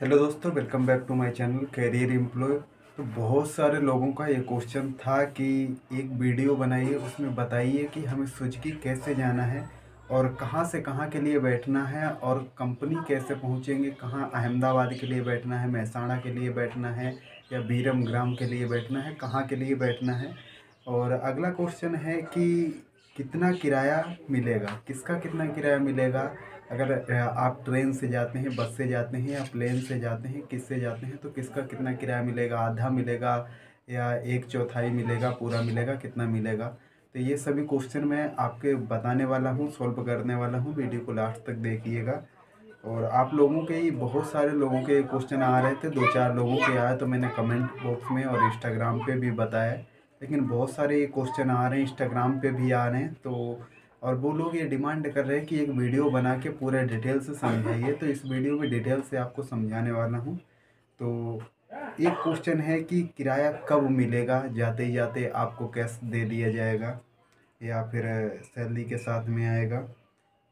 Hello दोस्तों, welcome back to my channel Career Employ. तो बहुत सारे लोगों का ये क्वेश्चन था कि एक वीडियो बनाइए, उसमें बताइए कि हमें सुजुकी कैसे जाना है और कहाँ से कहाँ के लिए बैठना है और कंपनी कैसे पहुँचेंगे, कहाँ अहमदाबाद के लिए बैठना है, महसाणा के लिए बैठना है या बीरम ग्राम के लिए बैठना है, कहाँ के लिए बैठना है। और अगला क्वेश्चन है कि कितना किराया मिलेगा, किसका कितना किराया मिलेगा। अगर आप ट्रेन से जाते हैं, बस से जाते हैं या प्लेन से जाते हैं, किससे जाते हैं, तो किसका कितना किराया मिलेगा, आधा मिलेगा या एक चौथाई मिलेगा, पूरा मिलेगा, कितना मिलेगा। तो ये सभी क्वेश्चन मैं आपके बताने वाला हूँ, सॉल्व करने वाला हूँ। वीडियो को लास्ट तक देखिएगा। और आप लोगों के ही बहुत सारे लोगों के क्वेश्चन आ रहे थे, दो चार लोगों के आए तो मैंने कमेंट बॉक्स में और इंस्टाग्राम पे भी बताया। लेकिन बहुत सारे ये क्वेश्चन आ रहे हैं, इंस्टाग्राम पे भी आ रहे हैं। तो और वो लोग ये डिमांड कर रहे हैं कि एक वीडियो बना के पूरे डिटेल से समझाइए, तो इस वीडियो में डिटेल से आपको समझाने वाला हूँ। तो एक क्वेश्चन है कि किराया कब मिलेगा, जाते ही जाते आपको कैश दे दिया जाएगा या फिर सैलरी के साथ में आएगा।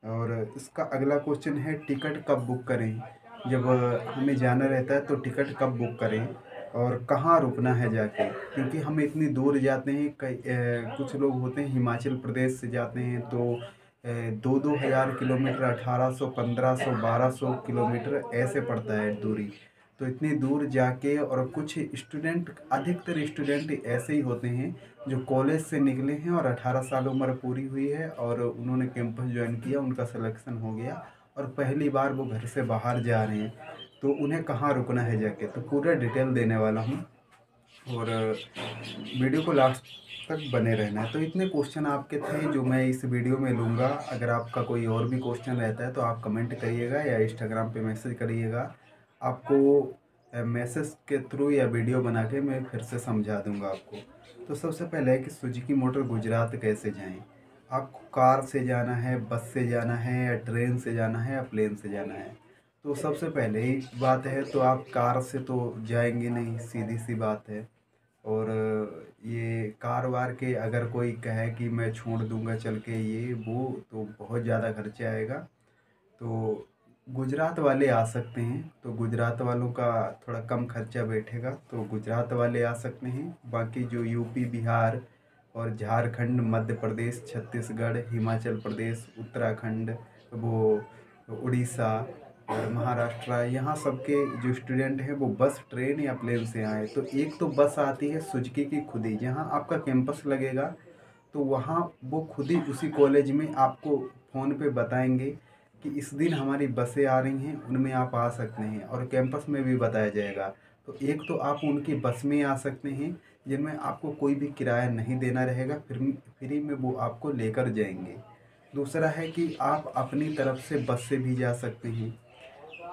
और इसका अगला क्वेश्चन है टिकट कब बुक करें, जब हमें जाना रहता है तो टिकट कब बुक करें और कहाँ रुकना है जाके, क्योंकि हम इतनी दूर जाते हैं। कुछ लोग होते हैं हिमाचल प्रदेश से जाते हैं तो 2-2 हज़ार किलोमीटर, 1800, 1500, 1200 किलोमीटर ऐसे पड़ता है दूरी। तो इतनी दूर जाके, और कुछ स्टूडेंट, अधिकतर स्टूडेंट ऐसे ही होते हैं जो कॉलेज से निकले हैं और 18 साल उम्र पूरी हुई है और उन्होंने कैंपस ज्वाइन किया, उनका सिलेक्शन हो गया और पहली बार वो घर से बाहर जा रहे हैं, तो उन्हें कहाँ रुकना है जाके। तो पूरा डिटेल देने वाला हूँ और वीडियो को लास्ट तक बने रहना है। तो इतने क्वेश्चन आपके थे जो मैं इस वीडियो में लूँगा। अगर आपका कोई और भी क्वेश्चन रहता है तो आप कमेंट करिएगा या इंस्टाग्राम पे मैसेज करिएगा। आपको मैसेज के थ्रू या वीडियो बना के मैं फिर से समझा दूंगा आपको। तो सबसे पहले है कि सुजुकी मोटर गुजरात कैसे जाएं। आपको कार से जाना है, बस से जाना है या ट्रेन से जाना है या प्लेन से जाना है। तो सबसे पहले ही बात है, तो आप कार से तो जाएंगे नहीं, सीधी सी बात है। और ये कार वार के अगर कोई कहे कि मैं छोड़ दूंगा चल के ये वो, तो बहुत ज़्यादा खर्चा आएगा। तो गुजरात वाले आ सकते हैं, तो गुजरात वालों का थोड़ा कम खर्चा बैठेगा, तो गुजरात वाले आ सकते हैं। बाकी जो यूपी, बिहार और झारखंड, मध्य प्रदेश, छत्तीसगढ़, हिमाचल प्रदेश, उत्तराखंड, वो उड़ीसा और महाराष्ट्र, यहाँ सबके जो स्टूडेंट हैं वो बस, ट्रेन या प्लेन से आए। तो एक तो बस आती है सुजुकी की खुद ही, जहाँ आपका कैंपस लगेगा, तो वहाँ वो खुद ही उसी कॉलेज में आपको फ़ोन पे बताएंगे कि इस दिन हमारी बसें आ रही हैं, उनमें आप आ सकते हैं। और कैंपस में भी बताया जाएगा। तो एक तो आप उनकी बस में आ सकते हैं, जिनमें आपको कोई भी किराया नहीं देना रहेगा, फ्री में वो आपको लेकर जाएंगे। दूसरा है कि आप अपनी तरफ से बस से भी जा सकते हैं।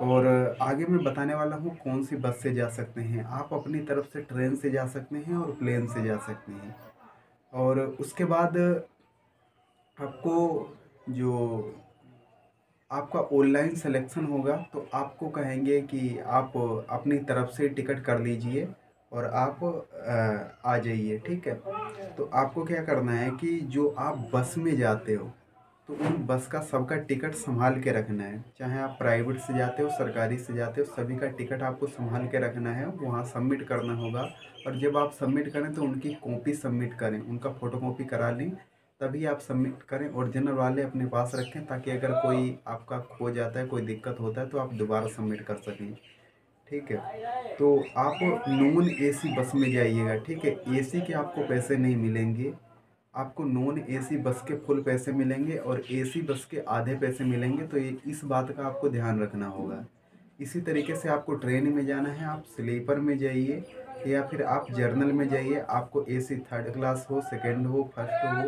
और आगे मैं बताने वाला हूँ कौन सी बस से जा सकते हैं। आप अपनी तरफ से ट्रेन से जा सकते हैं और प्लेन से जा सकते हैं। और उसके बाद आपको जो आपका ऑनलाइन सिलेक्शन होगा, तो आपको कहेंगे कि आप अपनी तरफ से टिकट कर लीजिए और आप आ जाइए, ठीक है। तो आपको क्या करना है कि जो आप बस में जाते हो, तो उन बस का सबका टिकट संभाल के रखना है। चाहे आप प्राइवेट से जाते हो, सरकारी से जाते हो, सभी का टिकट आपको संभाल के रखना है, वहाँ सबमिट करना होगा। और जब आप सबमिट करें तो उनकी कॉपी सबमिट करें, उनका फ़ोटोकॉपी करा लें, तभी आप सबमिट करें। ओरिजिनल वाले अपने पास रखें, ताकि अगर कोई आपका खो जाता है, कोई दिक्कत होता है, तो आप दोबारा सबमिट कर सकें, ठीक है। तो आप नॉन एसी बस में जाइएगा, ठीक है। एसी के आपको पैसे नहीं मिलेंगे, आपको नॉन एसी बस के फुल पैसे मिलेंगे और एसी बस के आधे पैसे मिलेंगे। तो ये इस बात का आपको ध्यान रखना होगा। इसी तरीके से आपको ट्रेन में जाना है, आप स्लीपर में जाइए या फिर आप जर्नल में जाइए। आपको एसी थर्ड क्लास हो, सेकंड हो, फर्स्ट हो,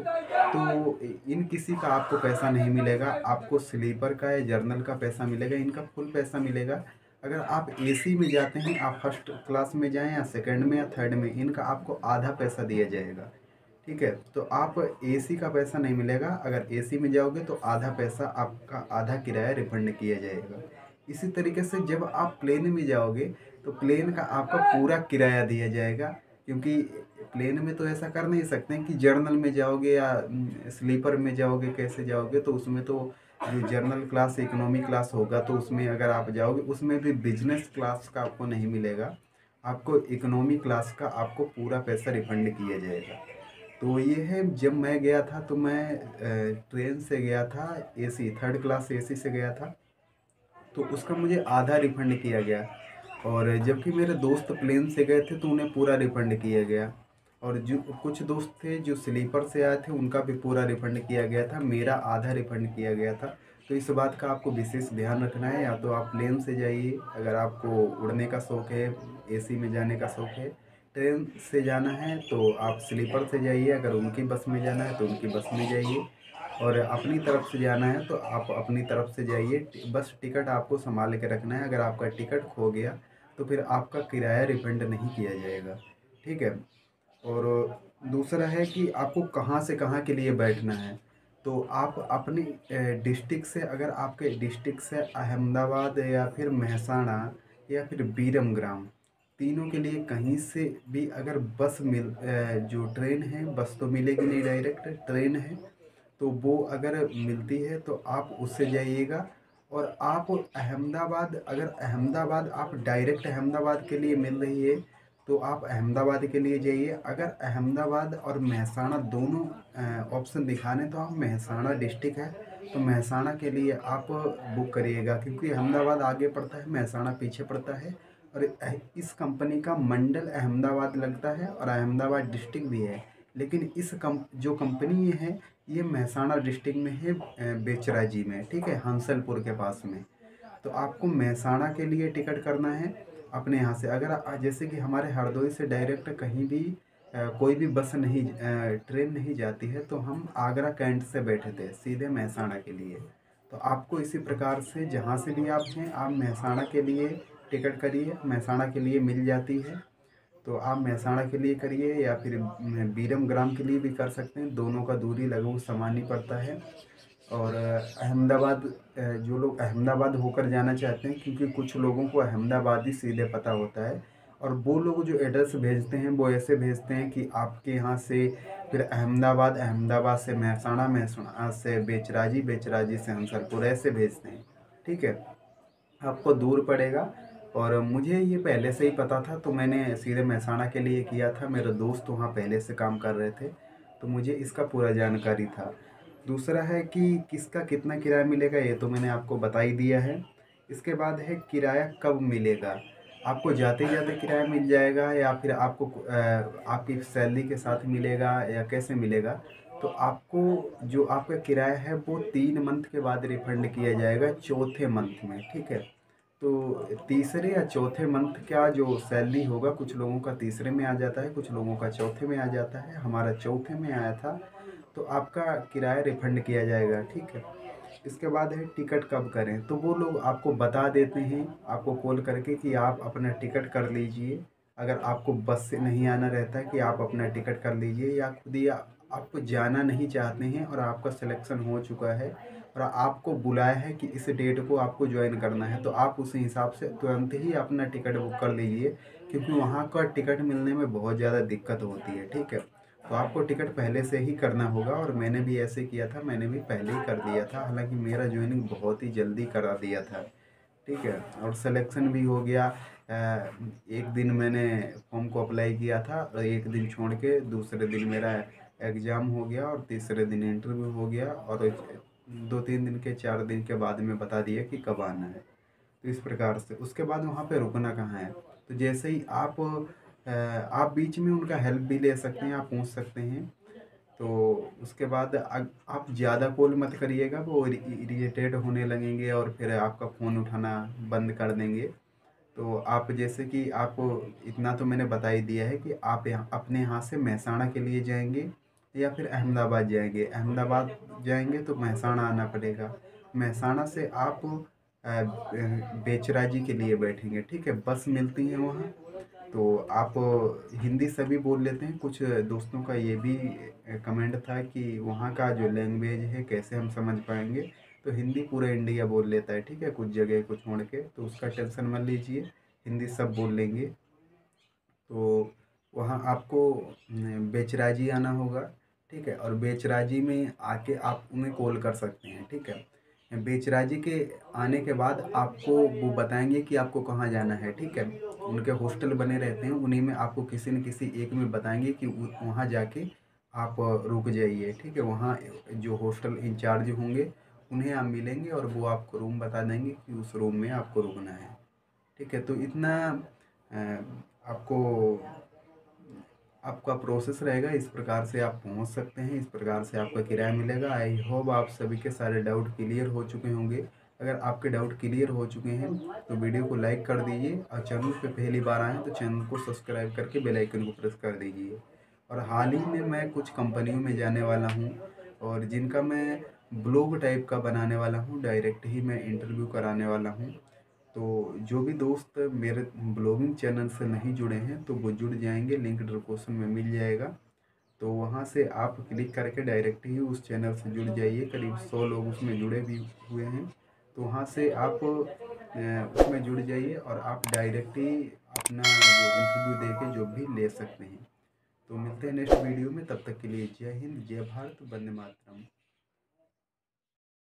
तो इन किसी का आपको पैसा नहीं मिलेगा। आपको स्लीपर का या जर्नल का पैसा मिलेगा, इनका फुल पैसा मिलेगा। अगर आप एसी में जाते हैं, आप फर्स्ट क्लास में जाएं या सेकंड में या थर्ड में, इनका आपको आधा पैसा दिया जाएगा, ठीक है। तो आप एसी का पैसा नहीं मिलेगा। अगर एसी में जाओगे तो आधा पैसा, आपका आधा किराया रिफंड किया जाएगा। इसी तरीके से जब आप प्लेन में जाओगे, तो प्लेन का आपका पूरा किराया दिया जाएगा। क्योंकि प्लेन में तो ऐसा कर नहीं सकते हैं कि जर्नल में जाओगे या स्लीपर में जाओगे, कैसे जाओगे, तो उसमें तो जो जनरल क्लास इकोनॉमी क्लास होगा तो उसमें अगर आप जाओगे उसमें भी बिजनेस क्लास का आपको नहीं मिलेगा, आपको इकोनॉमी क्लास का आपको पूरा पैसा रिफंड किया जाएगा। तो ये है, जब मैं गया था तो मैं ट्रेन से गया था, एसी थर्ड क्लास एसी से गया था, तो उसका मुझे आधा रिफंड किया गया। और जबकि मेरे दोस्त प्लेन से गए थे तो उन्हें पूरा रिफंड किया गया। और जो कुछ दोस्त थे जो स्लीपर से आए थे उनका भी पूरा रिफंड किया गया था, मेरा आधा रिफंड किया गया था। तो इस बात का आपको विशेष ध्यान रखना है, या तो आप प्लेन से जाइए अगर आपको उड़ने का शौक़ है, एसी में जाने का शौक़ है। ट्रेन से जाना है तो आप स्लीपर से जाइए, अगर उनकी बस में जाना है तो उनकी बस में जाइए। और अपनी तरफ से जाना है तो आप अपनी तरफ से जाइए। बस टिकट आपको संभाल के रखना है, अगर आपका टिकट खो गया तो फिर आपका किराया रिफंड नहीं किया जाएगा, ठीक है। और दूसरा है कि आपको कहाँ से कहाँ के लिए बैठना है। तो आप अपनी डिस्ट्रिक्ट से, अगर आपके डिस्ट्रिक्ट से अहमदाबाद या फिर मेहसाणा या फिर बीरमग्राम, तीनों के लिए कहीं से भी अगर बस जो ट्रेन है, बस तो मिलेगी नहीं, डायरेक्ट ट्रेन है, तो वो अगर मिलती है तो आप उससे जाइएगा। और आप अहमदाबाद, अगर अहमदाबाद आप डायरेक्ट अहमदाबाद के लिए मिल रही है तो आप अहमदाबाद के लिए जाइए। अगर अहमदाबाद और मेहसाणा दोनों ऑप्शन दिखाने तो आप मेहसाणा डिस्ट्रिक्ट है तो मेहसाणा के लिए आप बुक करिएगा, क्योंकि अहमदाबाद आगे पड़ता है, मेहसाणा पीछे पड़ता है। और इस कंपनी का मंडल अहमदाबाद लगता है और अहमदाबाद डिस्ट्रिक्ट भी है, लेकिन जो कंपनी ये है ये मेहसाणा डिस्ट्रिक्ट में है, बेचराजी में, ठीक है, हंसलपुर के पास में। तो आपको मेहसाणा के लिए टिकट करना है अपने यहाँ से। अगर जैसे कि हमारे हरदोई से डायरेक्ट कहीं भी कोई भी बस नहीं, ट्रेन नहीं जाती है, तो हम आगरा कैंट से बैठे थे सीधे मेहसाणा के लिए। तो आपको इसी प्रकार से जहाँ से भी आप हैं, आप मेहसाणा के लिए टिकट करिए, मेहसाणा के लिए मिल जाती है। तो आप मेहसाणा के लिए करिए या फिर बीरम ग्राम के लिए भी कर सकते हैं, दोनों का दूरी लगभग समान ही पड़ता है। और अहमदाबाद, जो लोग अहमदाबाद होकर जाना चाहते हैं, क्योंकि कुछ लोगों को अहमदाबाद ही सीधे पता होता है, और वो लोग जो एड्रेस भेजते हैं वो ऐसे भेजते हैं कि आपके यहाँ से फिर अहमदाबाद, अहमदाबाद से मेहसाणा, मेहसाणा से बेचराजी, बेचराजी से हंसलपुर, ऐसे भेजते हैं, ठीक है। आपको दूर पड़ेगा। और मुझे ये पहले से ही पता था तो मैंने सीधे मेहसाणा के लिए किया था, मेरे दोस्त वहाँ पहले से काम कर रहे थे तो मुझे इसका पूरा जानकारी था। दूसरा है कि किसका कितना किराया मिलेगा, ये तो मैंने आपको बता ही दिया है। इसके बाद है किराया कब मिलेगा। आपको जाते जाते किराया मिल जाएगा या फिर आपको आपकी सैलरी के साथ मिलेगा या कैसे मिलेगा। तो आपको जो आपका किराया है वो 3 मंथ के बाद रिफंड किया जाएगा, चौथे मंथ में, ठीक है। तो तीसरे या चौथे मंथ का जो सैलरी होगा, कुछ लोगों का तीसरे में आ जाता है, कुछ लोगों का चौथे में आ जाता है, हमारा चौथे में आया था। तो आपका किराया रिफंड किया जाएगा, ठीक है। इसके बाद है टिकट कब करें, तो वो लोग आपको बता देते हैं, आपको कॉल करके कि आप अपना टिकट कर लीजिए। अगर आपको बस से नहीं आना रहता है कि आप अपना टिकट कर लीजिए, या खुद ही आपको जाना नहीं चाहते हैं और आपका सिलेक्शन हो चुका है और आपको बुलाया है कि इस डेट को आपको ज्वाइन करना है, तो आप उस हिसाब से तुरंत ही अपना टिकट बुक कर लीजिए, क्योंकि वहाँ का टिकट मिलने में बहुत ज़्यादा दिक्कत होती है, ठीक है। तो आपको टिकट पहले से ही करना होगा, और मैंने भी ऐसे किया था, मैंने भी पहले ही कर दिया था, हालांकि मेरा ज्वाइनिंग बहुत ही जल्दी करा दिया था, ठीक है। और सिलेक्शन भी हो गया। एक दिन मैंने फॉर्म को अप्लाई किया था और एक दिन छोड़ के दूसरे दिन मेरा एग्ज़ाम हो गया और तीसरे दिन इंटरव्यू हो गया, और 2-3 दिन के 4 दिन के बाद में बता दिया कि कब आना है। तो इस प्रकार से उसके बाद वहाँ पे रुकना कहाँ है। तो जैसे ही आप बीच में उनका हेल्प भी ले सकते हैं, आप पूछ सकते हैं। तो उसके बाद आप ज़्यादा कॉल मत करिएगा, वो इरिटेट होने लगेंगे और फिर आपका फ़ोन उठाना बंद कर देंगे। तो आप जैसे कि आपको इतना तो मैंने बता ही दिया है कि आप यहाँ अपने यहाँ से मेहसाणा के लिए जाएंगे या फिर अहमदाबाद जाएंगे। अहमदाबाद जाएंगे तो मेहसाणा आना पड़ेगा। मेहसाणा से आप बेचराजी के लिए बैठेंगे, ठीक है, बस मिलती है वहाँ। तो आप हिंदी सभी बोल लेते हैं, कुछ दोस्तों का ये भी कमेंट था कि वहाँ का जो लैंग्वेज है कैसे हम समझ पाएंगे। तो हिंदी पूरा इंडिया बोल लेता है, ठीक है, कुछ जगह को छोड़ के, तो उसका टेंशन मत लीजिए, हिंदी सब बोल लेंगे। तो वहाँ आपको बेचराजी आना होगा, ठीक है, और बेचराजी में आके आप उन्हें कॉल कर सकते हैं, ठीक है। बेचराजी के आने के बाद आपको वो बताएँगे कि आपको कहाँ जाना है, ठीक है? उनके हॉस्टल बने रहते हैं, उन्हीं में आपको किसी न किसी एक में बताएँगे कि वहाँ जाके आप रुक जाइए, ठीक है? वहाँ जो हॉस्टल इंचार्ज होंगे, उन्हें आप मिलेंगे और वो आपको रूम बता देंगे कि उस रूम में आपको रुकना है, ठीक है? तो इतना आपको आपका प्रोसेस रहेगा, इस प्रकार से आप पहुंच सकते हैं, इस प्रकार से आपका किराया मिलेगा। आई होप आप सभी के सारे डाउट क्लियर हो चुके होंगे। अगर आपके डाउट क्लियर हो चुके हैं तो वीडियो को लाइक कर दीजिए और चैनल पे पहली बार आए हैं तो चैनल को सब्सक्राइब करके बेल आइकन को प्रेस कर दीजिए। और हाल ही में मैं कुछ कंपनियों में जाने वाला हूँ और जिनका मैं ब्लॉग टाइप का बनाने वाला हूँ, डायरेक्ट ही मैं इंटरव्यू कराने वाला हूँ। तो जो भी दोस्त मेरे ब्लॉगिंग चैनल से नहीं जुड़े हैं तो वो जुड़ जाएंगे, लिंक डिस्क्रिप्शन में मिल जाएगा। तो वहाँ से आप क्लिक करके डायरेक्ट ही उस चैनल से जुड़ जाइए। करीब 100 लोग उसमें जुड़े भी हुए हैं। तो वहाँ से आप उसमें जुड़ जाइए और आप डायरेक्ट ही अपना जो इंटरव्यू दे के जॉब भी ले सकते हैं। तो मिलते हैं नेक्स्ट वीडियो में, तब तक के लिए जय हिंद, जय भारत, वंदे मातरम।